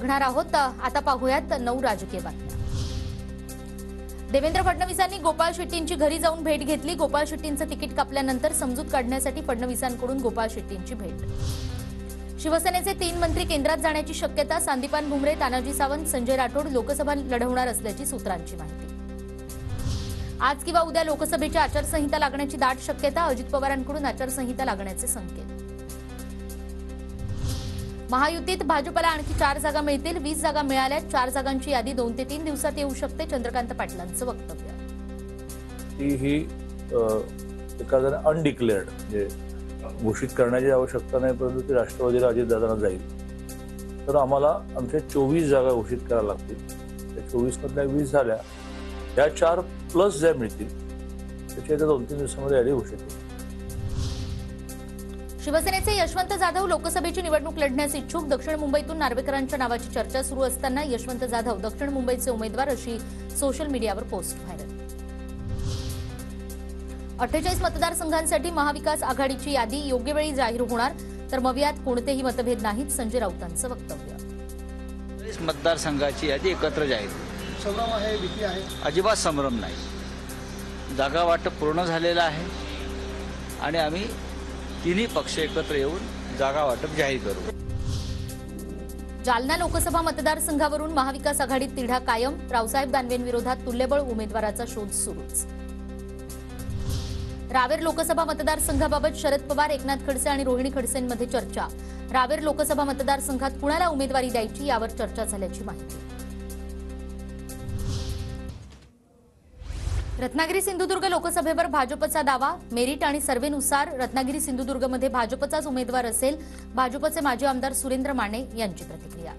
बघणार आहोत। आता पाहूयात 9 राजकीय बातम्या। देवेंद्र फडणवीसांनी गोपाळ शेट्टींची घरी जाऊन भेट घेतली। गोपाळ शेट्टींचं तिकीट कापल्यानंतर समजूत काढण्यासाठी फडणवीसांकडून गोपाळ शेट्टींची भेट। शिवसेनेचे 3 मंत्री केंद्रात जाण्याची शक्यता। संदीपान भुमरे, तानाजी सावंत, संजय राठोड लोकसभा लढवणार असल्याची सूत्रांची माहिती। आज किंवा उद्या लोकसभेची आचारसंहिता लागण्याची दाट शक्यता। अजित पवारांकडून आचारसंहिता लागण्याचे संकेत। महायुतीत भाजपला आणखी 4 जागा मिळतील। 20 जागा मिळाल्या। 4 जागांची यादी 2 ते 3 दिवसात येऊ शकते। चंद्रकांत पाटलांचं वक्तव्य। ही एखाद्या अनडिक्लेअर्ड म्हणजे घोषित करण्याची आवश्यकता नाही, परंतु ती राष्ट्रवादीला अजितदादांना जाईल तर आम्हाला आमच्या 24 जागा घोषित करायला लागतील। त्या 24 मधल्या 20 झाल्या, या 4 प्लस ज्या मिळतील त्याच्या 2-3 दिवसांमध्ये यादी घोषित होईल। शिवसेनेचे यशवंत जाधव लोकसभेची निवडणूक लढण्यास इच्छुक। दक्षिण मुंबईतून नार्वेकरांच्या नावाची चर्चा सुरू असताना यशवंत जाधव दक्षिण मुंबईचे उमेदवार अशी सोशल मीडियावर पोस्ट व्हायरल। 48 मतदारसंघांसाठी महाविकास आघाडीची यादी योग्य वेळी जाहीर होणार, तर मवियात कोणतेही मतभेद नाहीत। संजय राऊतांचं वक्तव्य। 48 मतदारसंघाची यादी एकत्र जाहीर। संभ्रम आहे, भीती आहे? अजिबात संभ्रम नाही। जागा वाटप पूर्ण झालेलं आहे आणि आम्ही तिन्ही पक्ष एकत्र येऊन जागा वाटप जाहीर करू। जालना लोकसभा मतदारसंघावरून महाविकास आघाडीत तिढा कायम। रावसाहेब दानवेंविरोधात तुल्यबळ उमेदवाराचा शोध सुरूच। रावेर लोकसभा मतदारसंघाबाबत शरद पवार, एकनाथ खडसे आणि रोहिणी खडसेंमध्ये चर्चा। रावेर लोकसभा मतदारसंघात कुणाला उमेदवारी द्यायची यावर चर्चा झाल्याची माहिती। रत्नागिरी सिंधुदुर्ग लोकसभेवर भाजपचा दावा। मेरिट आणि सर्व्हेनुसार रत्नागिरी सिंधुदुर्गमध्ये भाजपचाच उमेदवार असेल। भाजपचे माजी आमदार सुरेंद्र माने यांची प्रतिक्रिया।